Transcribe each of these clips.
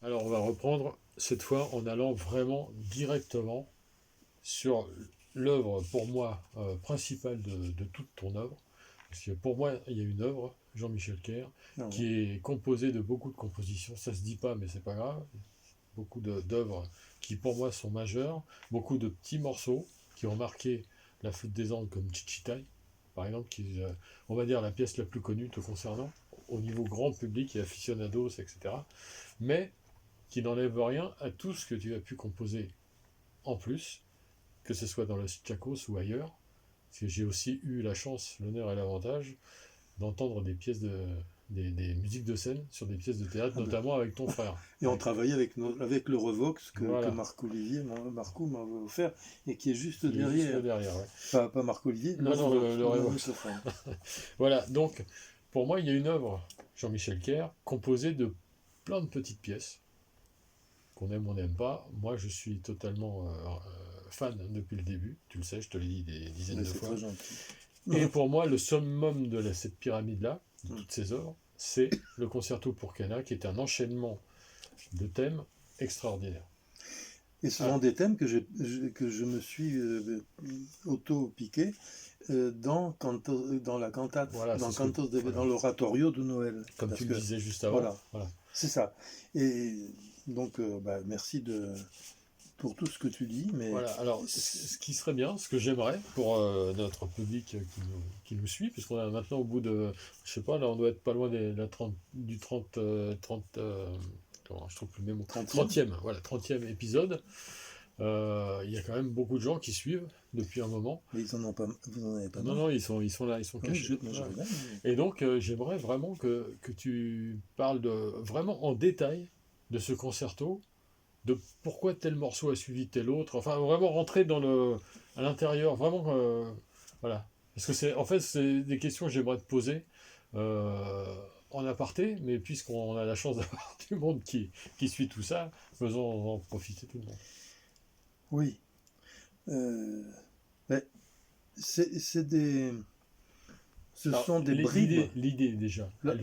Alors, on va reprendre cette fois en allant vraiment directement sur l'œuvre, pour moi, principale de toute ton œuvre. Parce que pour moi, il y a une œuvre, Jean-Michel Kerr, Ah ouais. qui est composée de beaucoup de compositions. Ça se dit pas, mais c'est pas grave. Beaucoup d'œuvres qui, pour moi, sont majeures. Beaucoup de petits morceaux qui ont marqué la flûte des Andes, comme Chichitai, par exemple, qui est, on va dire, la pièce la plus connue te concernant, au niveau grand public et aficionados, etc. Mais qui n'enlève rien à tout ce que tu as pu composer en plus, que ce soit dans le Tchakos ou ailleurs, parce que j'ai aussi eu la chance, l'honneur et l'avantage d'entendre des pièces des musiques de scène sur des pièces de théâtre, Ah ben. notamment avec ton frère. Et on travaillait avec le Revox que Voilà, Marco m'avait offert et qui est juste qui est juste derrière. derrière. Ouais. Pas Marc Olivier, le Non, non, Revox, le le Revox. magnétophone. Voilà, donc pour moi, il y a une œuvre, Jean-Michel Kerr, composée de plein de petites pièces, qu'on aime ou on n'aime pas. Moi, je suis totalement fan depuis le début, tu le sais, je te l'ai dit des dizaines Mais de c'est fois. très gentil. Et pour moi, le summum de cette pyramide-là, de toutes ces œuvres, c'est le concerto pour Cana, qui est un enchaînement de thèmes extraordinaire. Et ce Ah, sont des thèmes que je me suis auto-piqué dans la cantate, voilà, c'est ce que. Voilà. dans l'oratorio de Noël. Comme tu Parce le que, disais juste avant. voilà, Voilà. c'est ça. Et donc, merci pour tout ce que tu dis, mais Voilà. Alors, ce qui serait bien, ce que j'aimerais pour notre public qui nous suit, puisqu'on est maintenant au bout de. Je sais pas, là, on doit être pas loin du 30. 30 comment, je trouve plus le mot. 30e. 30e, voilà, 30e épisode. Il y a quand même beaucoup de gens qui suivent depuis un moment. Mais vous n'en avez pas Non, marre. non, ils sont là, ils sont Oui, cachés. je Ouais. regarde. Et donc, j'aimerais vraiment que tu parles vraiment en détail de ce concerto, de pourquoi tel morceau a suivi tel autre, enfin, vraiment rentrer à l'intérieur, vraiment, voilà. Parce que en fait, c'est des questions que j'aimerais te poser en aparté, mais puisqu'on a la chance d'avoir du monde qui suit tout ça, faisons en profiter tout le monde. Oui. Euh, mais c'est des. Ce Alors, sont des bribes. l'idée déjà. Là,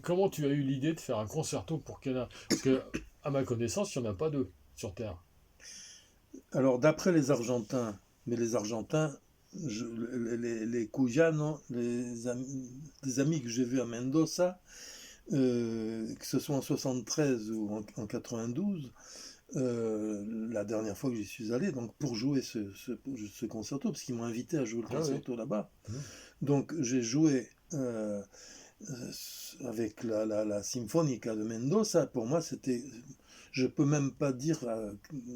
Comment tu as eu l'idée de faire un concerto pour Cana? Parce que, à ma connaissance, il n'y en a pas deux sur Terre. alors, d'après les Argentins, mais les Argentins, les Cuyanos, des amis que j'ai vus à Mendoza, que ce soit en 73 ou en 92, la dernière fois que j'y suis allé, donc pour jouer ce concerto, parce qu'ils m'ont invité à jouer le Ah oui. concerto là-bas. Mmh. Donc j'ai joué avec la Sinfonica de Mendoza. Pour moi, c'était. Je peux même pas dire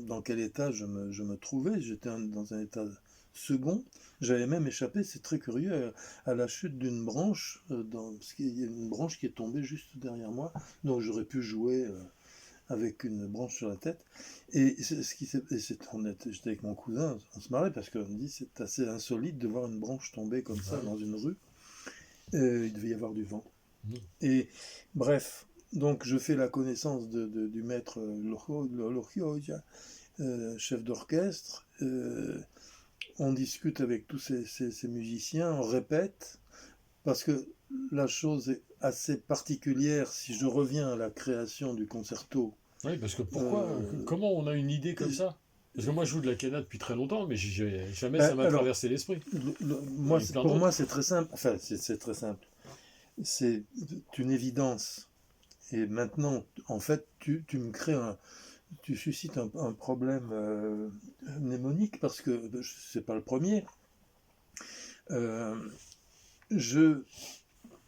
dans quel état je me trouvais. J'étais dans un état second. J'avais même échappé, c'est très curieux, à la chute d'une branche, parce qu'il y a une branche qui est tombée juste derrière moi, donc j'aurais pu jouer avec une branche sur la tête. Et j'étais avec mon cousin, on se marrait parce qu'on me dit c'est assez insolite de voir une branche tomber comme ça Ouais. dans une rue. Il devait y avoir du vent. Mmh. Et bref, donc je fais la connaissance du maître Logioja, chef d'orchestre. On discute avec tous ces musiciens, on répète, parce que la chose est assez particulière si je reviens à la création du concerto. Oui, parce que Euh, comment on a une idée comme ça? Parce que moi, je joue de la cana depuis très longtemps, mais jamais ça ben, m'a alors, traversé l'esprit. moi, Et plein pour moi, d'autres. c'est très simple. Enfin, c'est très simple. C'est une évidence. Et maintenant, en fait, tu me crées tu suscites un problème mnémonique parce que c'est pas le premier. Euh, je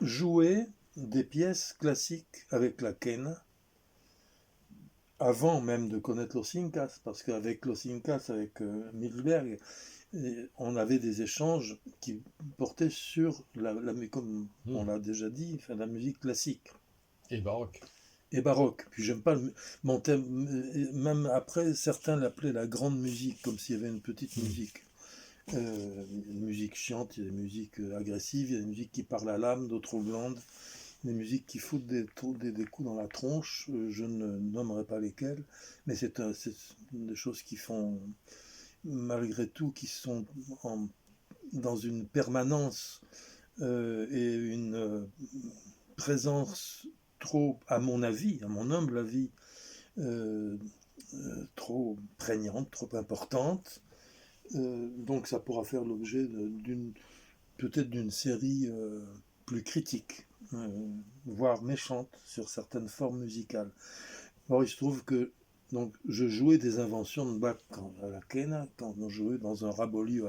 jouais des pièces classiques avec la quena avant même de connaître Los Incas, parce qu'avec Los Incas, avec Milberg, on avait des échanges qui portaient sur comme on Mmh. l'a déjà dit, enfin, la musique classique Et baroque. et baroque. Puis j'aime pas mon thème, même après certains l'appelaient la grande musique, comme s'il y avait une petite Mmh. musique. Une musique chiante, il y a des musiques agressives, il y a des musiques qui parlent à l'âme, d'autres aux glandes, des musiques qui foutent des coups dans la tronche, je ne nommerai pas lesquelles, mais c'est des choses qui font, malgré tout, qui sont dans une permanence et une présence trop, à mon avis, à mon humble avis, euh, trop prégnante, trop importante. Donc ça pourra faire l'objet peut-être d'une série plus critique, voire méchante sur certaines formes musicales. Or, il se trouve que donc, je jouais des inventions de Bach à la quena, quand on jouait dans un rabolio,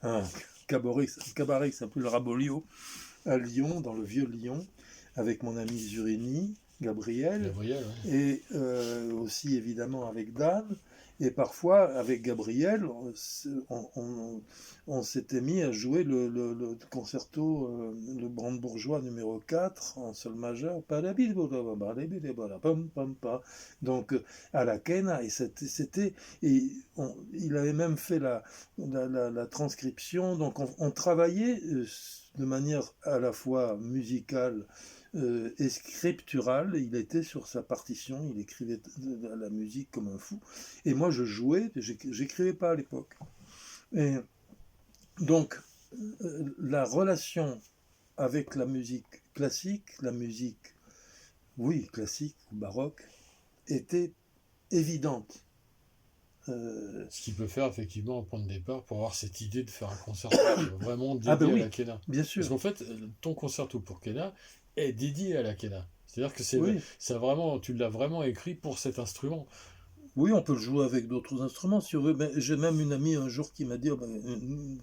un cabaret qui s'appelait le Rabolio à Lyon, dans le vieux Lyon, avec mon ami Zurini, Gabriel, Gabriel, ouais. et aussi évidemment avec Dan. Et parfois, avec Gabriel, on s'était mis à jouer le concerto, le brandebourgeois numéro 4 en sol majeur. Donc, à la quena, et il avait même fait la transcription. Donc, on travaillait de manière à la fois musicale et scriptural. Il était sur sa partition, il écrivait de la musique comme un fou. Et moi, je jouais, j'écrivais pas à l'époque. Et donc, la relation avec la musique classique, la musique, oui, classique ou baroque, était évidente. Ce qui peut faire effectivement un point de départ pour avoir cette idée de faire un concerto vraiment dédié Ah ben à oui, la quena. bien sûr. Parce qu'en fait, ton concerto pour quena est dédié à la quena. C'est-à-dire que Oui. tu l'as vraiment écrit pour cet instrument. Oui, on peut le jouer avec d'autres instruments si on veut. Mais j'ai même une amie un jour qui m'a dit, une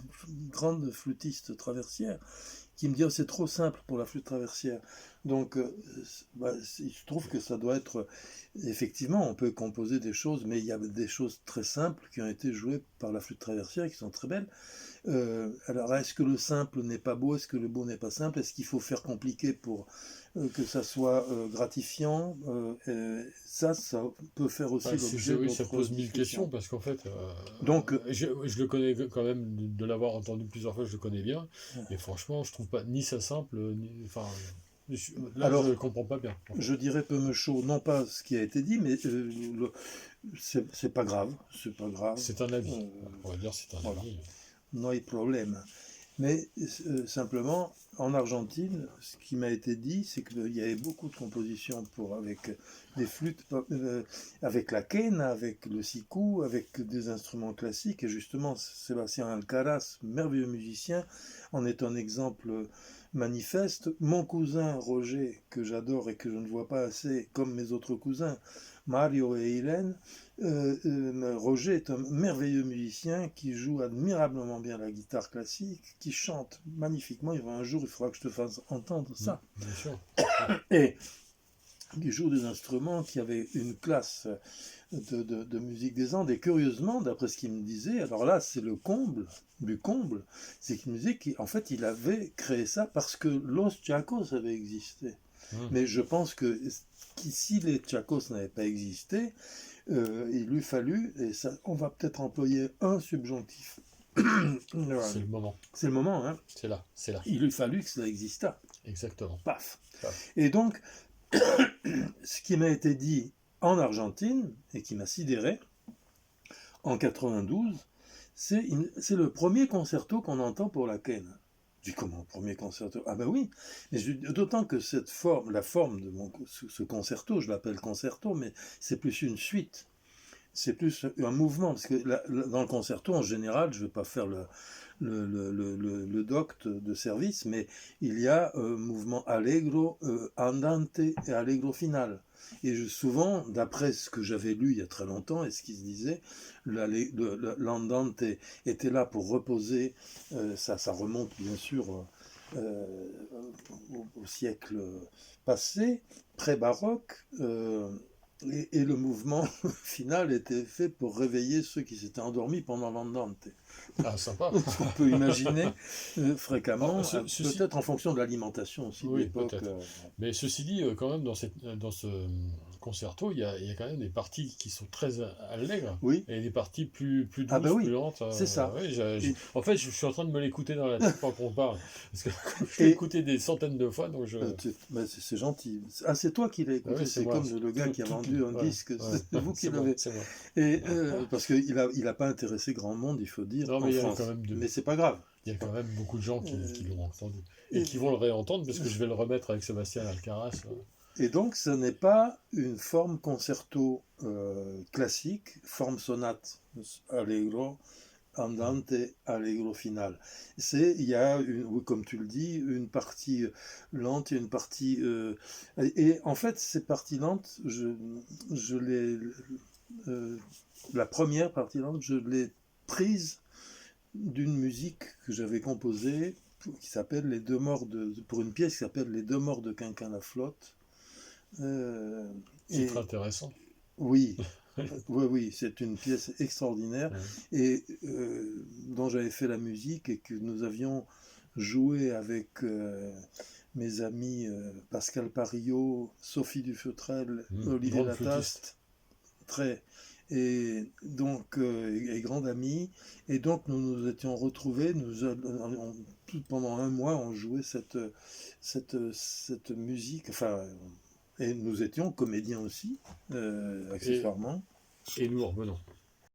grande flûtiste traversière, qui me dit c'est trop simple pour la flûte traversière. Donc, il se trouve que ça doit être... Effectivement, on peut composer des choses, mais il y a des choses très simples qui ont été jouées par la flûte traversière et qui sont très belles. Alors, est-ce que le simple n'est pas beau? Est-ce que le beau n'est pas simple? Est-ce qu'il faut faire compliqué pour que ça soit gratifiant? Ça peut faire aussi l'objet Oui, ça d'autres pose mille discussions. questions parce qu'en fait, Donc, je le connais quand même, de l'avoir entendu plusieurs fois, je le connais bien. Et franchement, je trouve pas ni ça simple, enfin, là, alors, je comprends pas bien. En fait. je dirais peu me chaud, non pas ce qui a été dit, mais c'est pas grave. C'est pas grave. C'est un avis. On va dire c'est un voilà. avis. No problème. Mais simplement, en Argentine, ce qui m'a été dit, c'est qu'il y avait beaucoup de compositions avec des flûtes, avec la quena, avec le siku, avec des instruments classiques. Et justement, Sébastien Alcaraz, merveilleux musicien, en est un exemple manifeste. Mon cousin Roger, que j'adore et que je ne vois pas assez, comme mes autres cousins, Mario et Hélène, Roger est un merveilleux musicien qui joue admirablement bien la guitare classique, qui chante magnifiquement. Un jour, il faudra que je te fasse entendre ça. Bien sûr. Et qui joue des instruments qui avaient une classe de musique des Andes. Et curieusement, d'après ce qu'il me disait, alors là, c'est le comble du comble, c'est qu'une musique qui, en fait, il avait créé ça parce que Los Chacos avait existé. Mais je pense que si les Chacos n'avaient pas existé, il lui fallu, et ça, on va peut-être employer un subjonctif. C'est le moment. C'est le moment, hein. C'est là, c'est là. Il lui fallu que cela existât. Exactement. Paf. Et donc, ce qui m'a été dit en Argentine, et qui m'a sidéré, en 92, c'est le premier concerto qu'on entend pour la quena. Je dis comment, premier concerto? Ah ben oui, mais d'autant que la forme de ce concerto, je l'appelle concerto, mais c'est plus une suite, c'est plus un mouvement, parce que dans le concerto, en général, je ne vais pas faire le docte de service, mais il y a mouvement allegro, andante et allegro final. Et souvent, d'après ce que j'avais lu il y a très longtemps et ce qui se disait, l'andante était là pour reposer, ça remonte bien sûr au siècle passé, pré-baroque, et le mouvement final était fait pour réveiller ceux qui s'étaient endormis pendant l'andante. Ah, sympa. Ce qu'on peut imaginer fréquemment, peut-être en fonction de l'alimentation aussi de l'époque. Mais ceci dit, quand même, dans ce concerto, il y a quand même des parties qui sont très allègres, oui. Et des parties plus douces, ah ben oui, plus lentes. C'est ça. En fait, je suis en train de me l'écouter dans la tête pendant qu'on parle. Parce que je l'ai écouté des centaines de fois. Donc c'est gentil. Ah, c'est toi qui l'as écouté, c'est comme le gars qui a vendu un disque. C'est vous qui l'avez. Et parce qu'il n'a pas intéressé grand monde, il faut dire, en France. Mais c'est pas grave. Il y a quand même beaucoup de gens qui l'ont entendu. Et qui vont le réentendre, parce que je vais le remettre avec Sébastien Alcaraz. Et donc, ce n'est pas une forme concerto classique, forme sonate, allegro, andante, allegro final. Il y a, oui, comme tu le dis, une partie lente et une partie... et en fait, ces parties lentes, je les... la première partie lente, je l'ai prise d'une musique que j'avais composée qui s'appelle Les Deux Morts pour une pièce qui s'appelle Les Deux Morts de Quinquin-la-Flotte. C'est Et très intéressant. oui, oui, c'est une pièce extraordinaire Ouais. et dont j'avais fait la musique et que nous avions joué avec mes amis Pascal Parillot, Sophie Dufeutrel, Olivier Grande flûtiste. Lataste, très et donc et grande amie et donc nous nous étions retrouvés pendant un mois on jouait cette musique enfin et nous étions comédiens aussi Et, accessoirement et nous revenons.